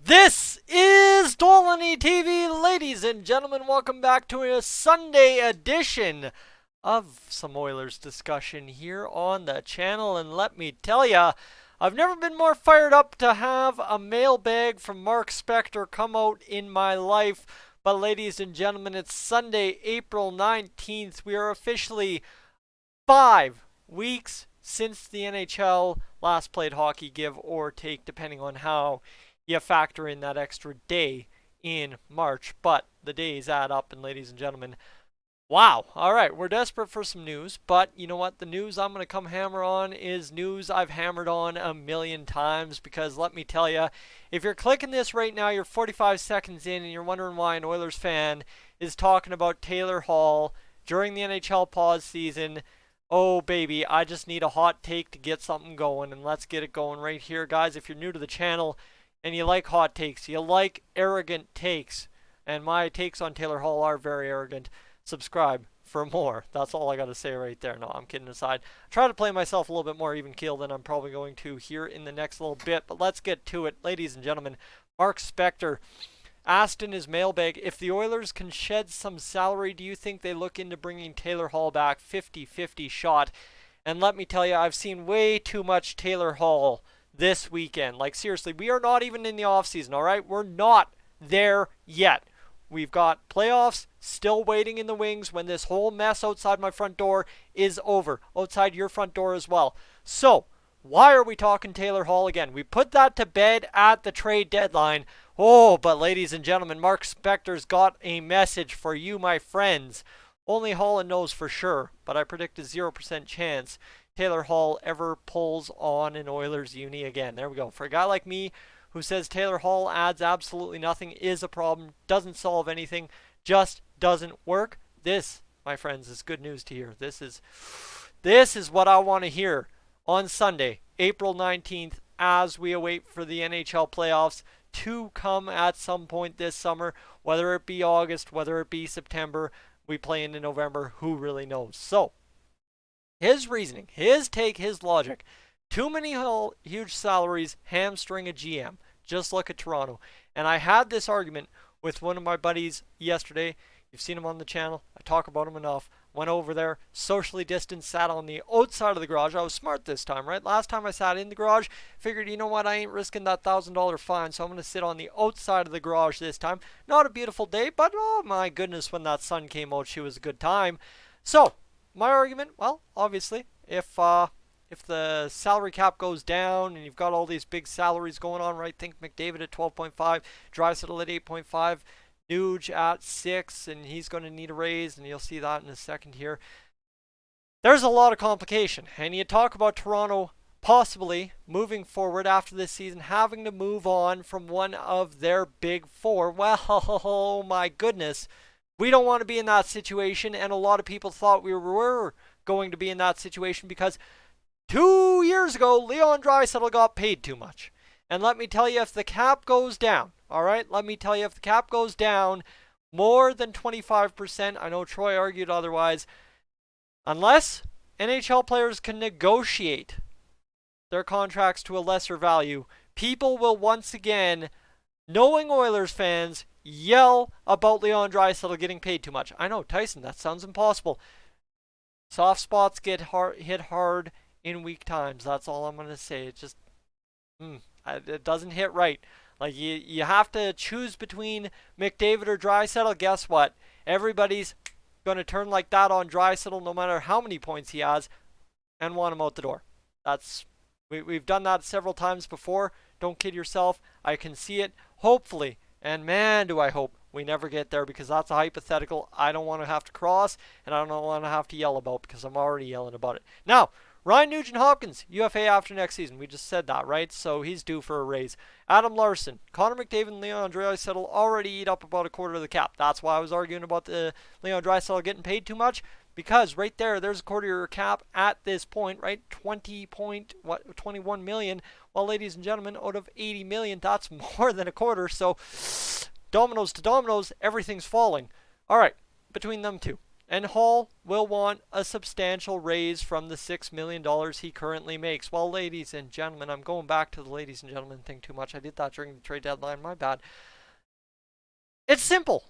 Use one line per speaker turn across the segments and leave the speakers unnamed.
This is Dolany TV, ladies and gentlemen. Welcome back to a Sunday edition of some Oilers discussion here on the channel. And let me tell ya, I've never been more fired up to have a mailbag from Mark Spector come out in my life. But ladies and gentlemen, it's Sunday, April 19th. We are officially 5 weeks since the NHL last played hockey, give or take, depending on how you factor in that extra day in March. But the days add up, and ladies and gentlemen, wow. All right, we're desperate for some news, but you know what? The news I'm going to come hammer on is news I've hammered on a million times, because let me tell you, if you're clicking this right now, you're 45 seconds in and you're wondering why an Oilers fan is talking about Taylor Hall during the NHL pause season. Oh, baby, I just need a hot take to get something going, and let's get it going right here, guys. If you're new to the channel and you like hot takes, you like arrogant takes, and my takes on Taylor Hall are very arrogant, subscribe for more. That's all I got to say right there. No, I'm kidding aside. I try to play myself a little bit more even keel than I'm probably going to here in the next little bit, but let's get to it. Ladies and gentlemen, Mark Spector asked in his mailbag, if the Oilers can shed some salary, do you think they look into bringing Taylor Hall back? 50-50 shot. And let me tell you, I've seen way too much Taylor Hall this weekend. Like, seriously, we are not even in the offseason, all right? We're not there yet. We've got playoffs still waiting in the wings when this whole mess outside my front door is over. Outside your front door as well. So, why are we talking Taylor Hall again? We put that to bed at the trade deadline. Oh, but ladies and gentlemen, Mark Spector's got a message for you, my friends. Only Holland knows for sure, but I predict a 0% chance Taylor Hall ever pulls on an Oilers uni again. There we go. For a guy like me who says Taylor Hall adds absolutely nothing, is a problem, doesn't solve anything, just doesn't work, this, my friends, is good news to hear. This is what I want to hear on Sunday, April 19th, as we await for the NHL playoffs to come at some point this summer, whether it be August, whether it be September, we play into November, who really knows. So, his reasoning, his take, his logic, too many huge salaries hamstring a GM. Just look at Toronto. And I had this argument with one of my buddies yesterday. You've seen him on the channel. I talk about him enough. Went over there, socially distanced, sat on the outside of the garage. I was smart this time, right? Last time I sat in the garage, figured, you know what, I ain't risking that $1,000 fine, so I'm going to sit on the outside of the garage this time. Not a beautiful day, but oh my goodness, when that sun came out, she was a good time. So, my argument, well, obviously, if the salary cap goes down and you've got all these big salaries going on, right? Think McDavid at 12.5, Draisaitl at 8.5, Nuge at 6, and he's going to need a raise, and you'll see that in a second here. There's a lot of complication, and you talk about Toronto possibly moving forward after this season, having to move on from one of their big four. Well, oh my goodness, we don't want to be in that situation, and a lot of people thought we were going to be in that situation because 2 years ago, Leon Draisaitl got paid too much. And let me tell you, if the cap goes down, all right? Let me tell you, if the cap goes down more than 25%, I know Troy argued otherwise, unless NHL players can negotiate their contracts to a lesser value, people will once again, knowing Oilers fans, yell about Leon Draisaitl getting paid too much. I know, Tyson, that sounds impossible. Soft spots get hit hard in weak times. That's all I'm going to say. It just, it doesn't hit right. Like, you have to choose between McDavid or Draisaitl. Guess what? Everybody's going to turn like that on Draisaitl no matter how many points he has and want him out the door. We've done that several times before. Don't kid yourself. I can see it. Hopefully, and man, do I hope we never get there, because that's a hypothetical I don't want to have to cross, and I don't want to have to yell about, because I'm already yelling about it. Now, Ryan Nugent-Hopkins, UFA after next season. We just said that, right? So he's due for a raise. Adam Larson, Connor McDavid, and Leon Draisaitl already eat up about a quarter of the cap. That's why I was arguing about the Leon Draisaitl getting paid too much, because right there's a quarter of your cap at this point, right? 21 million. Well, ladies and gentlemen, out of 80 million, that's more than a quarter. So dominoes to dominoes, everything's falling. All right, between them two. And Hall will want a substantial raise from the $6 million he currently makes. Well, ladies and gentlemen, I'm going back to the ladies and gentlemen thing too much. I did that during the trade deadline. My bad. It's simple.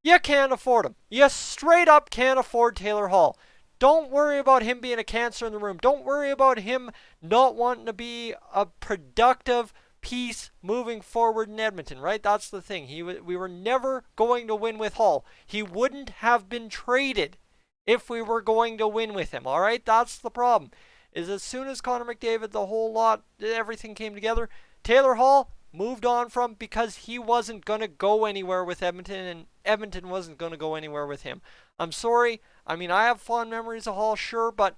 You can't afford him. You straight up can't afford Taylor Hall. Don't worry about him being a cancer in the room. Don't worry about him not wanting to be a productive piece moving forward in Edmonton, right? That's the thing. We were never going to win with Hall. He wouldn't have been traded if we were going to win with him, all right? That's the problem. Is as soon as Connor McDavid, the whole lot, everything came together, Taylor Hall moved on from because he wasn't going to go anywhere with Edmonton, and Edmonton wasn't going to go anywhere with him. I'm sorry. I mean, I have fond memories of Hall, sure, but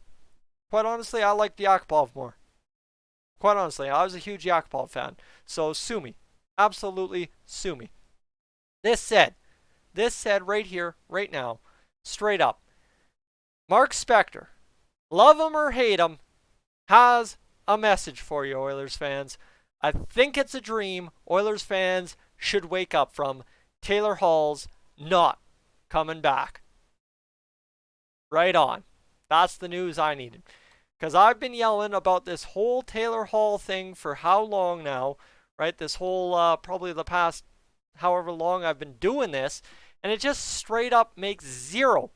quite honestly, I like Yakupov more. Quite honestly, I was a huge Yakupov fan. So sue me. Absolutely sue me. This said right here, right now, straight up, Mark Spector, love him or hate him, has a message for you, Oilers fans. I think it's a dream Oilers fans should wake up from. Taylor Hall's not coming back. Right on. That's the news I needed. Because I've been yelling about this whole Taylor Hall thing for how long now, right? This whole, probably the past however long I've been doing this. And it just straight up makes zero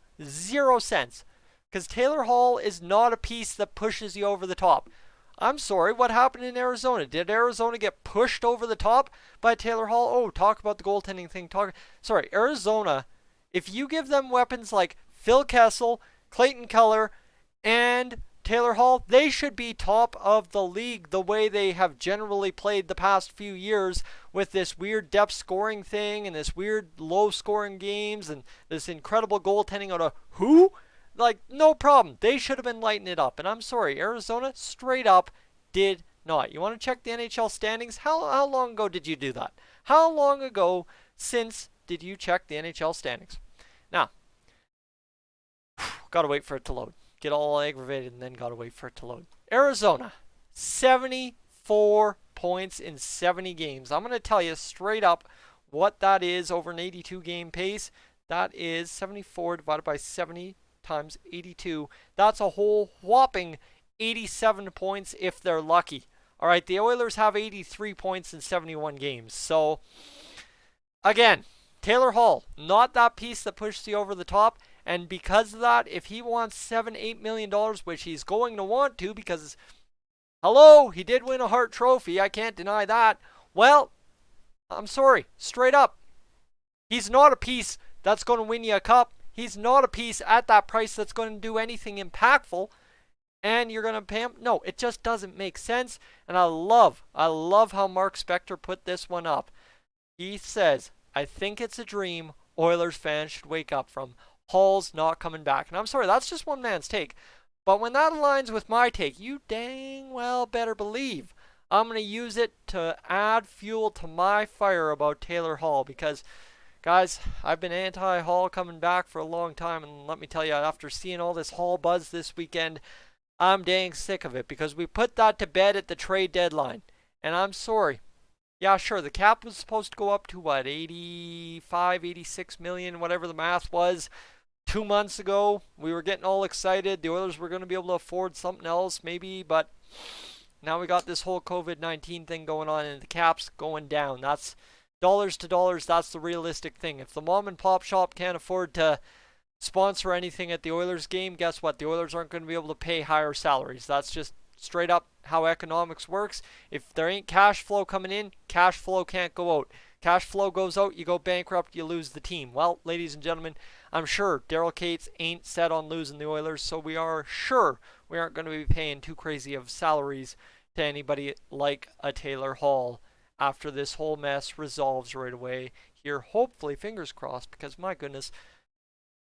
sense. Because Taylor Hall is not a piece that pushes you over the top. I'm sorry, what happened in Arizona? Did Arizona get pushed over the top by Taylor Hall? Oh, talk about the goaltending thing. Sorry, Arizona, if you give them weapons like Phil Kessel, Clayton Keller, and Taylor Hall, they should be top of the league the way they have generally played the past few years with this weird depth scoring thing and this weird low scoring games and this incredible goaltending out of who? Like, no problem. They should have been lighting it up. And I'm sorry, Arizona straight up did not. You want to check the NHL standings? How long ago did you do that? How long ago since did you check the NHL standings? Now, gotta wait for it to load. Get all aggravated and then gotta wait for it to load. Arizona, 74 points in 70 games. I'm going to tell you straight up what that is over an 82 game pace. That is 74 divided by 70 times 82. That's a whole whopping 87 points if they're lucky. All right, the Oilers have 83 points in 71 games. So, again, Taylor Hall, not that piece that pushes you over the top. And because of that, if he wants $7-8 million, which he's going to want to because, hello, he did win a Hart Trophy. I can't deny that. Well, I'm sorry, straight up. He's not a piece that's going to win you a cup. He's not a piece at that price that's going to do anything impactful. And you're going to pay him? No, it just doesn't make sense. And I love how Mark Spector put this one up. He says, I think it's a dream Oilers fans should wake up from. Hall's not coming back. And I'm sorry, that's just one man's take. But when that aligns with my take, you dang well better believe I'm going to use it to add fuel to my fire about Taylor Hall. Because, guys, I've been anti-Hall coming back for a long time. And let me tell you, after seeing all this Hall buzz this weekend, I'm dang sick of it. Because we put that to bed at the trade deadline. And I'm sorry. Yeah, sure, the cap was supposed to go up to, what, 85, 86 million, whatever the math was. 2 months ago, we were getting all excited. The Oilers were going to be able to afford something else, maybe, but now we got this whole COVID-19 thing going on, and the cap's going down. That's dollars to dollars. That's the realistic thing. If the mom and pop shop can't afford to sponsor anything at the Oilers game, guess what? The Oilers aren't going to be able to pay higher salaries. That's just straight up how economics works. If there ain't cash flow coming in, cash flow can't go out. Cash flow goes out, you go bankrupt, you lose the team. Well, ladies and gentlemen, I'm sure Daryl Cates ain't set on losing the Oilers, so we are sure we aren't going to be paying too crazy of salaries to anybody like a Taylor Hall after this whole mess resolves right away here. Hopefully, fingers crossed, because my goodness,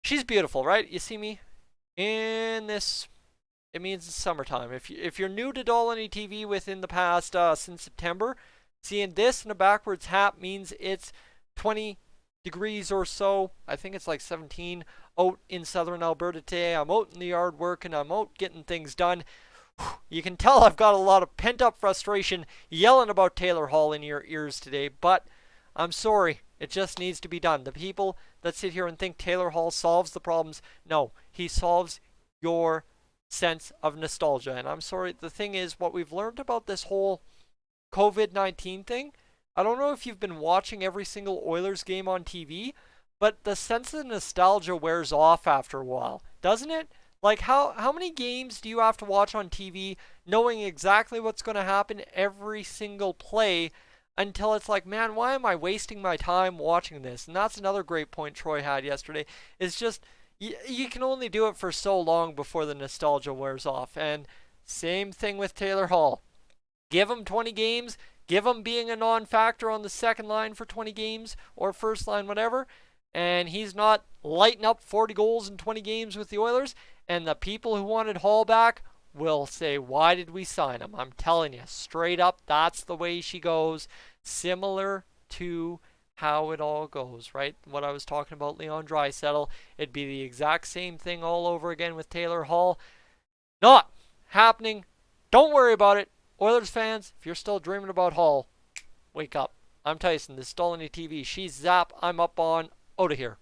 she's beautiful, right? You see me in this. It means it's summertime. If you're new to Dolany TV within the past since September, seeing this in a backwards hat means it's 20 degrees or so. I think it's like 17 out in southern Alberta today. I'm out in the yard working. I'm out getting things done. You can tell I've got a lot of pent-up frustration yelling about Taylor Hall in your ears today, but I'm sorry. It just needs to be done. The people that sit here and think Taylor Hall solves the problems, no, he solves your sense of nostalgia. And I'm sorry, the thing is, what we've learned about this whole COVID-19 thing, I don't know if you've been watching every single Oilers game on TV, but the sense of nostalgia wears off after a while, doesn't it? Like, how many games do you have to watch on TV knowing exactly what's going to happen every single play until it's like, man, why am I wasting my time watching this? And that's another great point Troy had yesterday. It's just, you can only do it for so long before the nostalgia wears off. And same thing with Taylor Hall. Give him 20 games, give him being a non-factor on the second line for 20 games or first line, whatever, and he's not lighting up 40 goals in 20 games with the Oilers, and the people who wanted Hall back will say, why did we sign him? I'm telling you, straight up, that's the way she goes. Similar to how it all goes, right? What I was talking about Leon Draisaitl, it'd be the exact same thing all over again with Taylor Hall. Not happening. Don't worry about it. Oilers fans, if you're still dreaming about Hall, wake up. I'm Tyson. This is Stolany TV. She's Zap. I'm up on. Out of here.